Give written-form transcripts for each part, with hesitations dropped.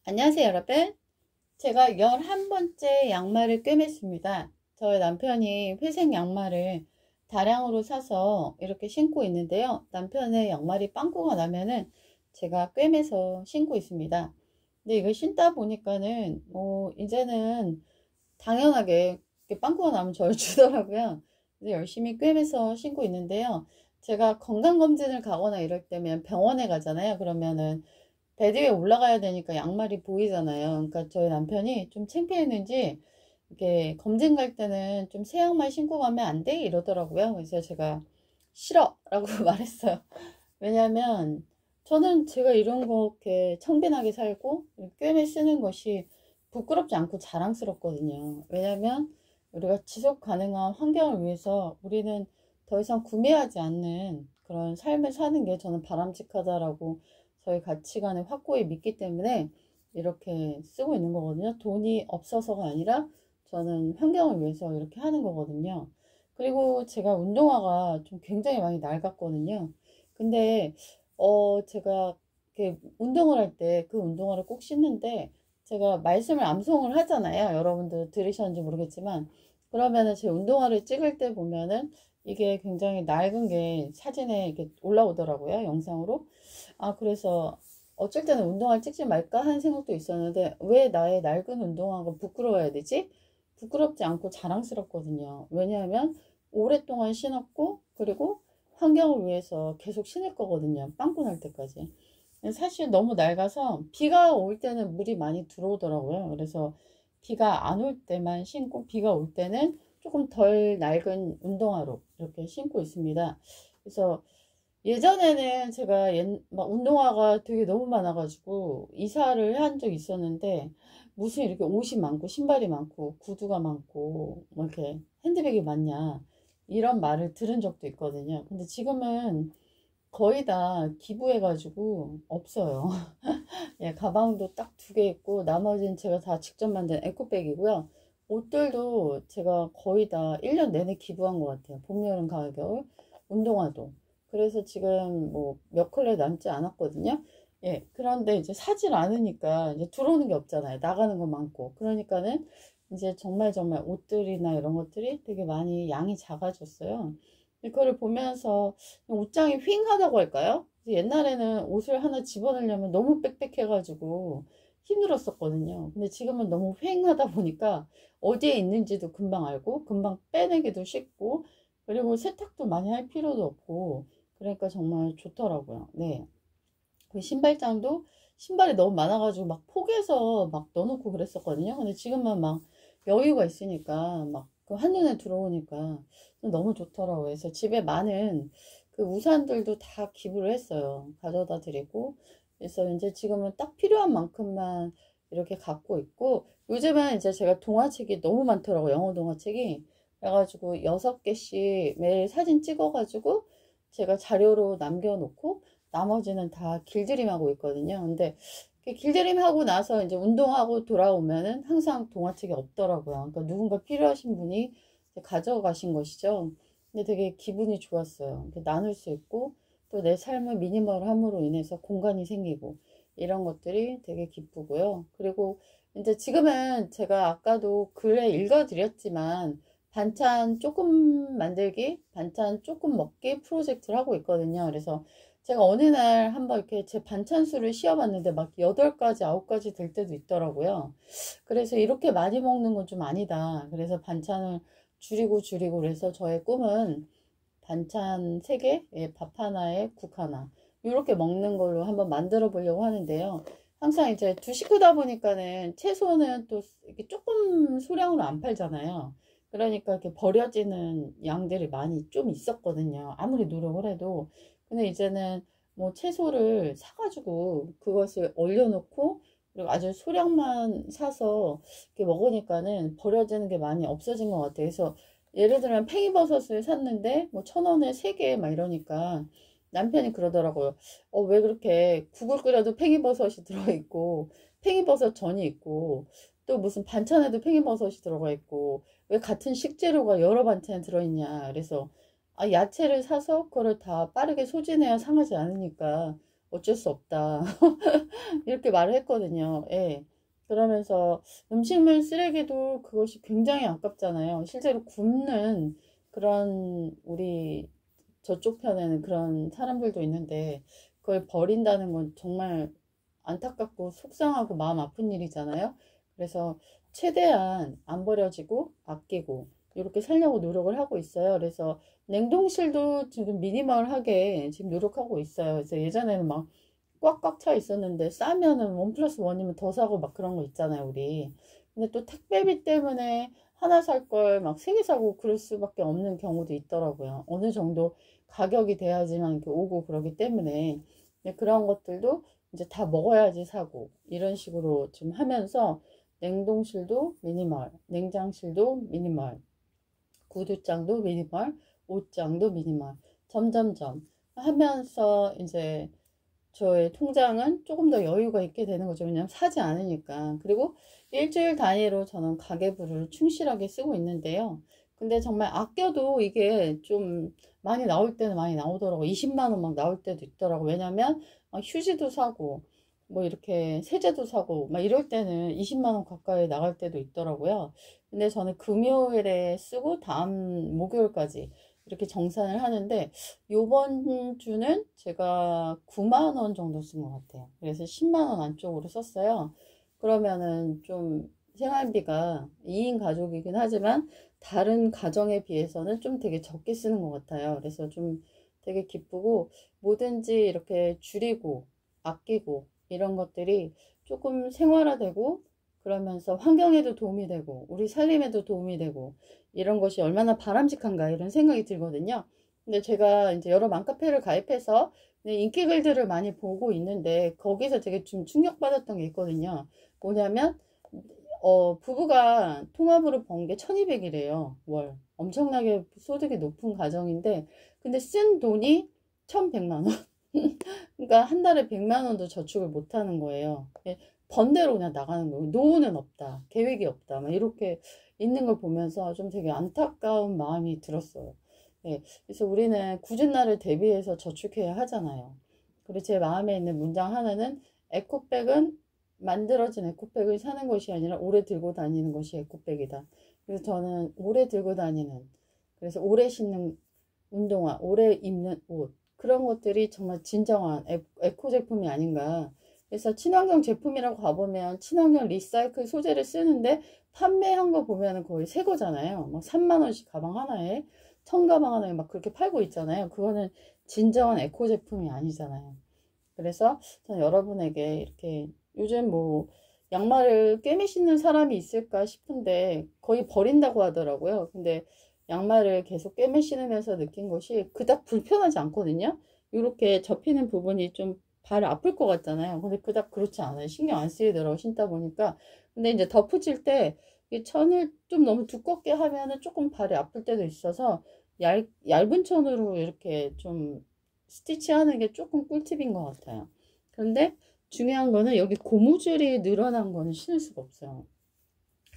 안녕하세요, 여러분. 제가 11번째 양말을 꿰맸습니다. 저희 남편이 회색 양말을 다량으로 사서 이렇게 신고 있는데요. 남편의 양말이 빵꾸가 나면은 제가 꿰매서 신고 있습니다. 근데 이걸 신다 보니까는 이제는 당연하게 이렇게 빵꾸가 나면 저를 주더라고요. 그래서 열심히 꿰매서 신고 있는데요. 제가 건강검진을 가거나 이럴 때면 병원에 가잖아요. 그러면은 베드 위에 올라가야 되니까 양말이 보이잖아요. 그러니까 저희 남편이 좀 창피했는지 이렇게 검진 갈 때는 좀 새 양말 신고 가면 안 돼? 이러더라고요. 그래서 제가 싫어! 라고 말했어요. 왜냐면 저는 제가 이런 거 이렇게 청빈하게 살고 꿰매 쓰는 것이 부끄럽지 않고 자랑스럽거든요. 왜냐면 우리가 지속 가능한 환경을 위해서 우리는 더 이상 구매하지 않는 그런 삶을 사는 게 저는 바람직하다라고 저희 가치관에 확고히 믿기 때문에 이렇게 쓰고 있는 거거든요. 돈이 없어서가 아니라 저는 환경을 위해서 이렇게 하는 거거든요. 그리고 제가 운동화가 좀 굉장히 많이 낡았거든요. 근데 제가 이렇게 운동을 할 때 그 운동화를 꼭 신는데 제가 말씀을 암송을 하잖아요. 여러분들 들으셨는지 모르겠지만 그러면은 제 운동화를 찍을 때 보면은 이게 굉장히 낡은 게 사진에 이렇게 올라오더라고요. 영상으로. 아, 그래서 어쩔 때는 운동화를 찍지 말까 하는 생각도 있었는데 왜 나의 낡은 운동화가 부끄러워야 되지? 부끄럽지 않고 자랑스럽거든요. 왜냐하면 오랫동안 신었고 그리고 환경을 위해서 계속 신을 거거든요. 빵꾸 날 때까지. 사실 너무 낡아서 비가 올 때는 물이 많이 들어오더라고요. 그래서 비가 안 올 때만 신고 비가 올 때는 조금 덜 낡은 운동화로 이렇게 신고 있습니다. 그래서 예전에는 제가 막 운동화가 되게 너무 많아가지고 이사를 한 적이 있었는데 무슨 이렇게 옷이 많고 신발이 많고 구두가 많고 뭐 이렇게 핸드백이 많냐 이런 말을 들은 적도 있거든요. 근데 지금은 거의 다 기부해가지고 없어요. 예, 가방도 딱 2개 있고 나머지는 제가 다 직접 만든 에코백이고요. 옷들도 제가 거의 다 1년 내내 기부한 것 같아요. 봄, 여름, 가을, 겨울. 운동화도. 그래서 지금 뭐 몇 컬레 남지 않았거든요. 예, 그런데 이제 사질 않으니까 이제 들어오는 게 없잖아요. 나가는 거 많고. 그러니까는 이제 정말 옷들이나 이런 것들이 되게 많이 양이 작아졌어요. 그거를 보면서 옷장이 휑하다고 할까요? 옛날에는 옷을 하나 집어넣으려면 너무 빽빽해가지고 힘들었었거든요. 근데 지금은 너무 휑하다 보니까 어디에 있는지도 금방 알고, 금방 빼내기도 쉽고, 그리고 세탁도 많이 할 필요도 없고, 그러니까 정말 좋더라고요. 네. 그 신발장도 신발이 너무 많아가지고 막 포개서 막 넣어놓고 그랬었거든요. 근데 지금은 막 여유가 있으니까 막 그 한눈에 들어오니까 너무 좋더라고요. 그래서 집에 많은 그 우산들도 다 기부를 했어요. 가져다 드리고. 그래서 이제 지금은 딱 필요한 만큼만 이렇게 갖고 있고 요즘은 이제 제가 동화책이 너무 많더라고요. 영어 동화책이. 그래가지고 6개씩 매일 사진 찍어가지고 제가 자료로 남겨놓고 나머지는 다 길들임하고 있거든요. 근데 길들임하고 나서 이제 운동하고 돌아오면은 항상 동화책이 없더라고요. 그러니까 누군가 필요하신 분이 가져가신 것이죠. 근데 되게 기분이 좋았어요. 이렇게 나눌 수 있고 또 내 삶을 미니멀함으로 인해서 공간이 생기고 이런 것들이 되게 기쁘고요. 그리고 이제 지금은 제가 아까도 글에 읽어드렸지만 반찬 조금 만들기, 반찬 조금 먹기 프로젝트를 하고 있거든요. 그래서 제가 어느 날 한번 이렇게 제 반찬 수를 시어봤는데 막 8가지, 9가지 될 때도 있더라고요. 그래서 이렇게 많이 먹는 건 좀 아니다. 그래서 반찬을 줄이고 그래서 저의 꿈은 반찬 3개, 예, 밥 하나에 국 하나. 이렇게 먹는 걸로 한번 만들어 보려고 하는데요. 항상 이제 두 식구다 보니까는 채소는 또 이렇게 조금 소량으로 안 팔잖아요. 그러니까 이렇게 버려지는 양들이 많이 좀 있었거든요. 아무리 노력을 해도. 근데 이제는 뭐 채소를 사가지고 그것을 얼려놓고 그리고 아주 소량만 사서 이렇게 먹으니까는 버려지는 게 많이 없어진 것 같아요. 그래서 예를 들면 팽이버섯을 샀는데 뭐 1,000원에 3개 막 이러니까 남편이 그러더라고요. 왜 그렇게 국을 끓여도 팽이버섯이 들어있고 팽이버섯 전이 있고 또 무슨 반찬에도 팽이버섯이 들어가 있고 왜 같은 식재료가 여러 반찬에 들어있냐. 그래서 야채를 사서 그거를 다 빠르게 소진해야 상하지 않으니까 어쩔 수 없다. 이렇게 말을 했거든요. 예. 그러면서 음식물 쓰레기도 그것이 굉장히 아깝잖아요. 실제로 굶는 그런 우리 저쪽 편에는 그런 사람들도 있는데 그걸 버린다는 건 정말 안타깝고 속상하고 마음 아픈 일이잖아요. 그래서 최대한 안 버려지고 아끼고 이렇게 살려고 노력을 하고 있어요. 그래서 냉동실도 지금 미니멀하게 지금 노력하고 있어요. 그래서 예전에는 막 꽉꽉 차 있었는데 싸면은 원 플러스 원이면 더 사고 막 그런 거 있잖아요, 우리. 근데 또 택배비 때문에 하나 살 걸 막 세 개 사고 그럴 수밖에 없는 경우도 있더라고요. 어느 정도 가격이 돼야지만 이렇게 오고 그러기 때문에. 근데 그런 것들도 이제 다 먹어야지 사고 이런 식으로 좀 하면서 냉동실도 미니멀, 냉장실도 미니멀, 구두장도 미니멀, 옷장도 미니멀, 점점점 하면서 이제 저의 통장은 조금 더 여유가 있게 되는 거죠. 왜냐면 사지 않으니까. 그리고 일주일 단위로 저는 가계부를 충실하게 쓰고 있는데요. 근데 정말 아껴도 이게 좀 많이 나올 때는 많이 나오더라고. 20만 원 막 나올 때도 있더라고. 왜냐면 휴지도 사고 뭐 이렇게 세제도 사고 막 이럴 때는 20만 원 가까이 나갈 때도 있더라고요. 근데 저는 금요일에 쓰고 다음 목요일까지 이렇게 정산을 하는데 요번 주는 제가 9만 원 정도 쓴 것 같아요. 그래서 10만 원 안쪽으로 썼어요. 그러면은 좀 생활비가 2인 가족이긴 하지만 다른 가정에 비해서는 좀 되게 적게 쓰는 것 같아요. 그래서 좀 되게 기쁘고 뭐든지 이렇게 줄이고 아끼고 이런 것들이 조금 생활화되고 그러면서 환경에도 도움이 되고 우리 살림에도 도움이 되고 이런 것이 얼마나 바람직한가 이런 생각이 들거든요. 근데 제가 이제 여러 맘카페를 가입해서 인기 글들을 많이 보고 있는데 거기서 되게 좀 충격받았던 게 있거든요. 뭐냐면 부부가 통합으로 번 게 1200이래요. 월. 엄청나게 소득이 높은 가정인데 근데 쓴 돈이 1100만 원. 그러니까 한 달에 100만 원도 저축을 못 하는 거예요. 번대로 그냥 나가는 거예요. 노후는 없다. 계획이 없다. 막 이렇게 있는 걸 보면서 좀 되게 안타까운 마음이 들었어요. 예, 그래서 우리는 굳은 날을 대비해서 저축해야 하잖아요. 그리고 제 마음에 있는 문장 하나는 에코백은 만들어진 에코백을 사는 것이 아니라 오래 들고 다니는 것이 에코백이다. 그래서 저는 오래 들고 다니는, 그래서 오래 신는 운동화, 오래 입는 옷, 그런 것들이 정말 진정한 에코 제품이 아닌가. 그래서 친환경 제품이라고 가보면 친환경 리사이클 소재를 쓰는데 판매한 거 보면 거의 새 거잖아요. 막 3만 원씩 가방 하나에, 천 가방 하나에 막 그렇게 팔고 있잖아요. 그거는 진정한 에코 제품이 아니잖아요. 그래서 저는 여러분에게 이렇게 요즘 뭐 양말을 꿰매 신는 사람이 있을까 싶은데 거의 버린다고 하더라고요. 근데 양말을 계속 꿰매 신으면서 느낀 것이 그닥 불편하지 않거든요. 이렇게 접히는 부분이 좀 발 아플 것 같잖아요. 근데 그닥 그렇지 않아요. 신경 안 쓰이더라고 신다 보니까. 근데 이제 덧붙일 때 이 천을 좀 너무 두껍게 하면은 조금 발이 아플 때도 있어서 얇은 천으로 이렇게 좀 스티치하는 게 조금 꿀팁인 것 같아요. 그런데 중요한 거는 여기 고무줄이 늘어난 거는 신을 수가 없어요.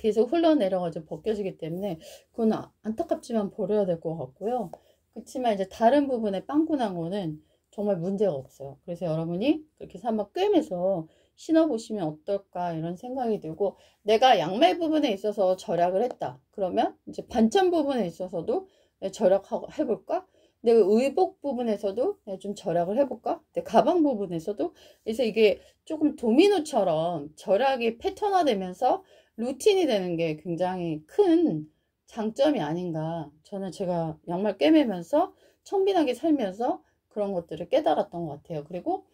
계속 흘러내려가지고 벗겨지기 때문에 그건 안타깝지만 버려야 될 것 같고요. 그렇지만 이제 다른 부분에 빵꾸 난 거는 정말 문제가 없어요. 그래서 여러분이 그렇게 해서 한번 꿰매서 신어보시면 어떨까 이런 생각이 들고 내가 양말 부분에 있어서 절약을 했다. 그러면 이제 반찬 부분에 있어서도 절약해볼까? 내가 의복 부분에서도 좀 절약을 해볼까? 내 가방 부분에서도 그래서 이게 조금 도미노처럼 절약이 패턴화되면서 루틴이 되는 게 굉장히 큰 장점이 아닌가. 저는 제가 양말 꿰매면서 청빈하게 살면서 그런 것들을 깨달았던 것 같아요. 그리고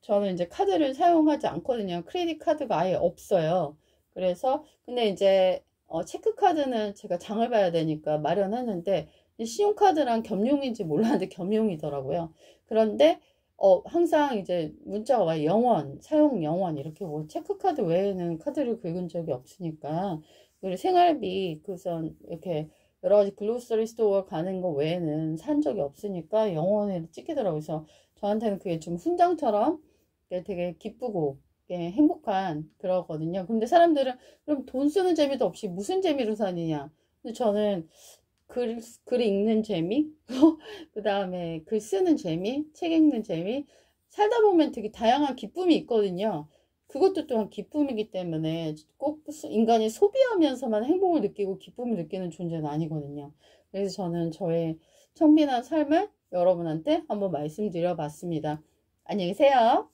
저는 이제 카드를 사용하지 않거든요. 크레딧 카드가 아예 없어요. 그래서 근데 이제 체크카드는 제가 장을 봐야 되니까 마련했는데 신용카드랑 겸용인지 몰랐는데 겸용이더라고요. 그런데 항상 이제 문자가 와요. 영원, 사용 영원 이렇게 뭐 체크카드 외에는 카드를 긁은 적이 없으니까 그리고 생활비 그선 이렇게 여러 가지 글로서리 스토어 가는 거 외에는 산 적이 없으니까 영원에 찍히더라고요. 그래서 저한테는 그게 좀 훈장처럼 되게 기쁘고 행복한 그러거든요. 근데 사람들은 그럼 돈 쓰는 재미도 없이 무슨 재미로 사느냐. 근데 저는 글 읽는 재미, 그 다음에 글 쓰는 재미, 책 읽는 재미, 살다 보면 되게 다양한 기쁨이 있거든요. 그것도 또한 기쁨이기 때문에 꼭 인간이 소비하면서만 행복을 느끼고 기쁨을 느끼는 존재는 아니거든요. 그래서 저는 저의 청빈한 삶을 여러분한테 한번 말씀드려 봤습니다. 안녕히 계세요.